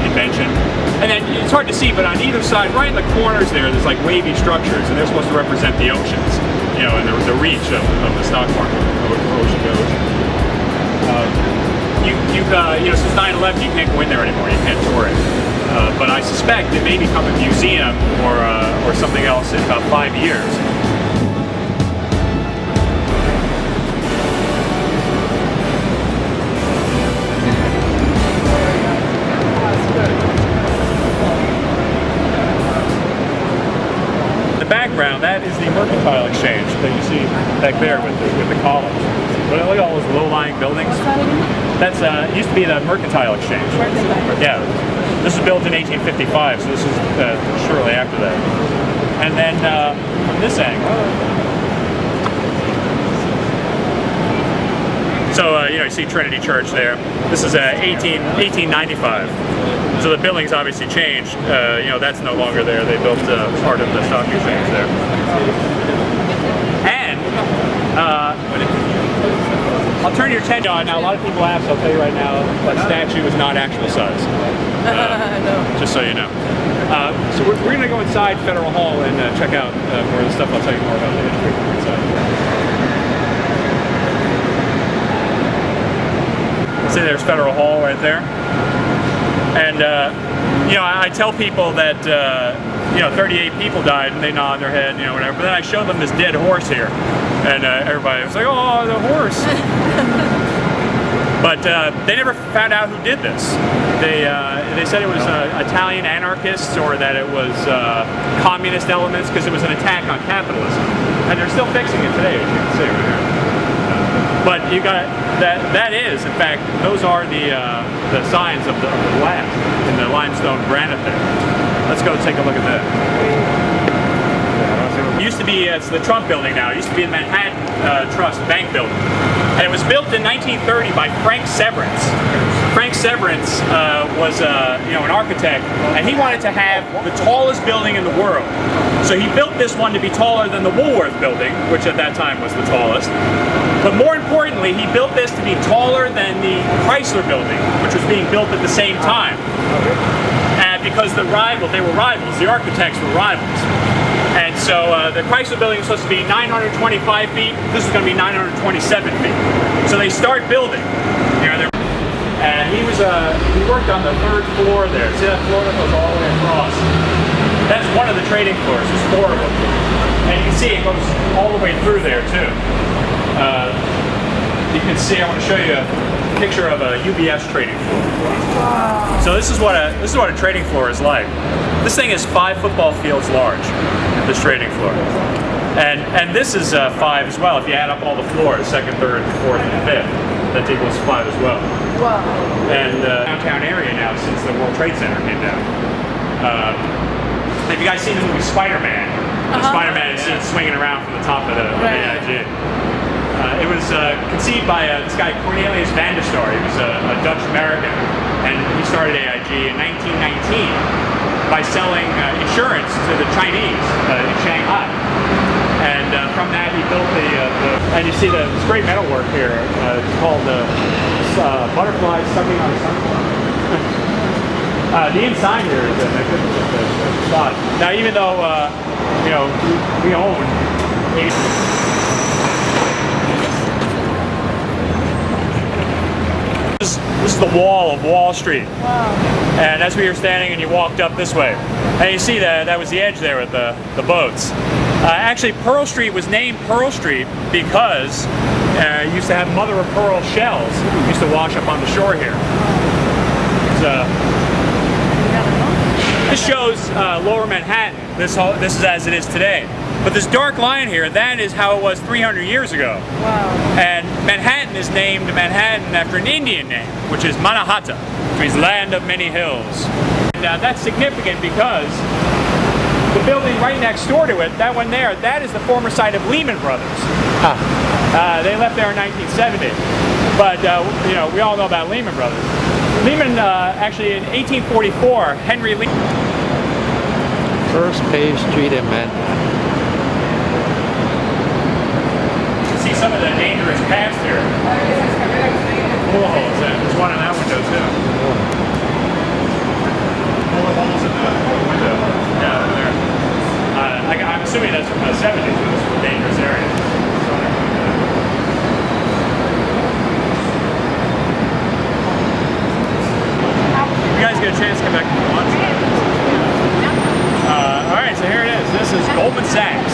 invention. And then it's hard to see, but on either side, right in the corners there's like wavy structures, and they're supposed to represent the oceans, you know, and the reach of the stock market, ocean to ocean. You know, since 9/11, you can't go in there anymore. You can't tour it. But I suspect it may become a museum or something else in about 5 years. Background, that is the Mercantile Exchange that you see back there with the columns. But look at all those low-lying buildings. That's used to be the Mercantile Exchange. Yeah, this was built in 1855, so this is shortly after that. And then from this angle, so you know, you see Trinity Church there. This is 1895. So the building's obviously changed. You know, that's no longer there. They built part of the stock exchange there. And I'll turn your attention on. Now, a lot of people ask, I'll tell you right now, that statue is not actual size. No. Just so you know. So we're going to go inside Federal Hall and check out more of the stuff. I'll tell you more about the history inside. See, there's Federal Hall right there. And, you know, I tell people that, you know, 38 people died, and they nod their head, you know, whatever. But then I show them this dead horse here. And everybody was like, oh, the horse. But they never found out who did this. They said it was Italian anarchists, or that it was communist elements, because it was an attack on capitalism. And they're still fixing it today, as you can see right here. But you got that is, in fact, those are the signs of the blast in the limestone granite there. Let's go take a look at that. It used to be, it's the Trump building now. It used to be the Manhattan Trust Bank building. And it was built in 1930 by Frank Severance. Frank Severance was you know, an architect, and he wanted to have the tallest building in the world. So he built this one to be taller than the Woolworth building, which at that time was the tallest. But more importantly, he built this to be taller than the Chrysler building, which was being built at the same time. And because they were rivals, the architects were rivals. And so the Chrysler building was supposed to be 925 feet, this is going to be 927 feet. So they start building. You know, and he worked on the 3rd floor there. See that floor that goes all the way across? That's one of the trading floors, there's 4 of them. And you can see it goes all the way through there too. You can see, I want to show you a picture of a UBS trading floor. Wow. So this is what a trading floor is like. This thing is 5 football fields large, this trading floor. And this is 5 as well. If you add up all the floors, 2nd, 3rd, 4th, and 5th, that equals 5 as well. Wow. And downtown area now since the World Trade Center came down. Have you guys seen the movie Spider-Man? Spider-Man is seen swinging around from the top of the AIG. It was conceived by this guy Cornelius van der Star. He was a Dutch-American, and he started AIG in 1919 by selling insurance to the Chinese in Shanghai. And from that he built and you see this great metalwork here. It's called butterfly sucking on a sunflower. The inside here is a magnificent spot. Now, even though you know, we own this is the wall of Wall Street. Wow. And as we were standing and you walked up this way, and you see that was the edge there with the boats. Actually, Pearl Street was named Pearl Street because it used to have mother-of-pearl shells used to wash up on the shore here. This shows Lower Manhattan. This is as it is today. But this dark line here, that is how it was 300 years ago. Wow. And Manhattan is named Manhattan after an Indian name, which is Manahatta, which means land of many hills. And that's significant because the building right next door to it, that one there, that is the former site of Lehman Brothers. They left there in 1970. But, you know, we all know about Lehman Brothers. Lehman, actually in 1844, Henry Lehman. First page street in Manhattan. See some of the dangerous paths here. There's one too. All the holes in the window. Yeah, over there. I'm assuming that's from the 70s. Those were dangerous areas. You guys get a chance to come back to lunch. Alright, so here it is. This is Goldman Sachs,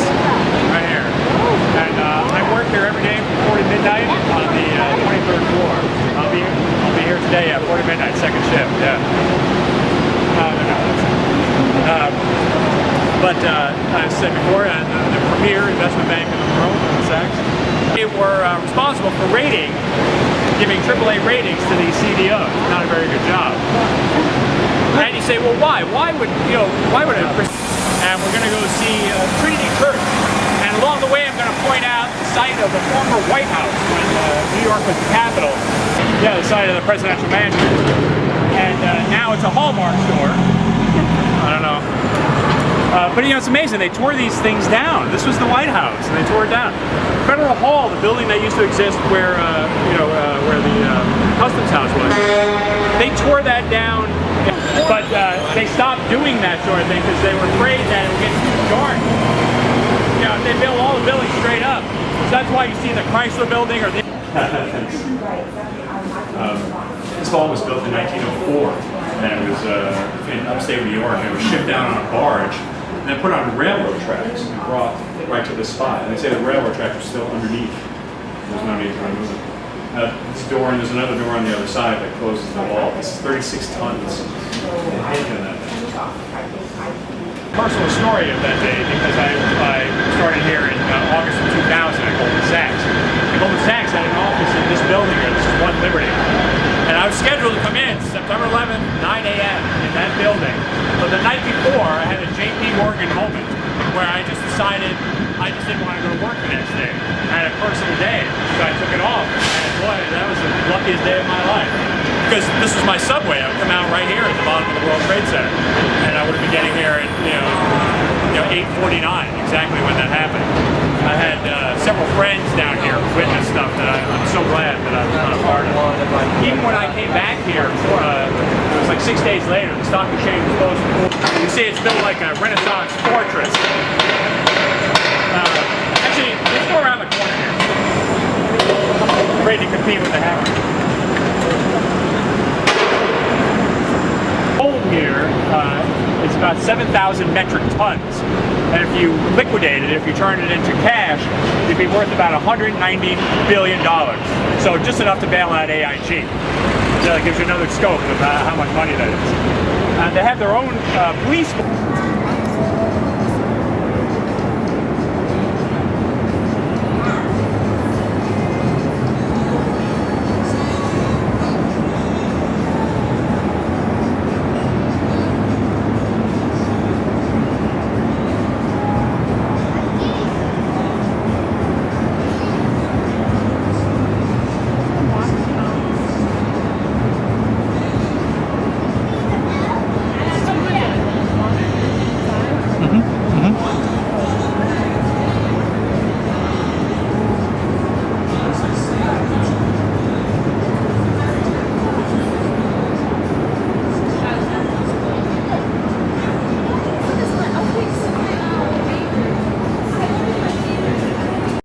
right here. And I work here every day from 4 to midnight on the 23rd floor. I'll be here today at 4 to midnight, second shift, yeah. But I said before, the premier investment bank in the world, Goldman Sachs, they were responsible for giving AAA ratings to these CDOs. Not a very good job. And you say, well, why? Why would it? And we're going to go see Trinity Church. And along the way, I'm going to point out the site of the former White House when New York was the capital. Yeah, the site of the presidential mansion. And now it's a Hallmark store. I don't know. But it's amazing. They tore these things down. This was the White House, and they tore it down. Federal Hall, the building that used to exist where the Customs House was, they tore that down. But they stopped doing that sort of thing because they were afraid that it would get too dark. They built all the buildings straight up. So that's why you see the Chrysler building or the... This hall was built in 1904, and it was in upstate New York, and it was shipped down on a barge, and then put on railroad tracks and brought right to this spot. And they say the railroad tracks are still underneath. There's no need to remove it. This door, and there's another door on the other side that closes the wall. This is 36 tons. Personal story of that day, because I started here in August of 2000 at Goldman Sachs. And Goldman Sachs had an office in this building here. This is One Liberty. And I was scheduled to come in September 11th, 9 a.m. in that building. But the night before, I had a J.P. Morgan moment where I just decided I just didn't want to go to work the next day. I had a personal day, so I took it off. And boy, that was the luckiest day of my life. Because this was my subway. I would come out right here at the bottom of the World Trade Center. And I would have been getting here at 8:49, exactly when that happened. I had several friends down here who witnessed stuff that I'm so glad that I was not a part of. Even when I came back here, it was like 6 days later, the stock exchange was closed. You see it's built like a Renaissance fortress. Actually, let's go around the corner here. Ready to compete with the hammer. Gold here is about 7,000 metric tons. And if you liquidate it, if you turn it into cash, it'd be worth about $190 billion. So just enough to bail out AIG. So that gives you another scope of how much money that is. They have their own police force.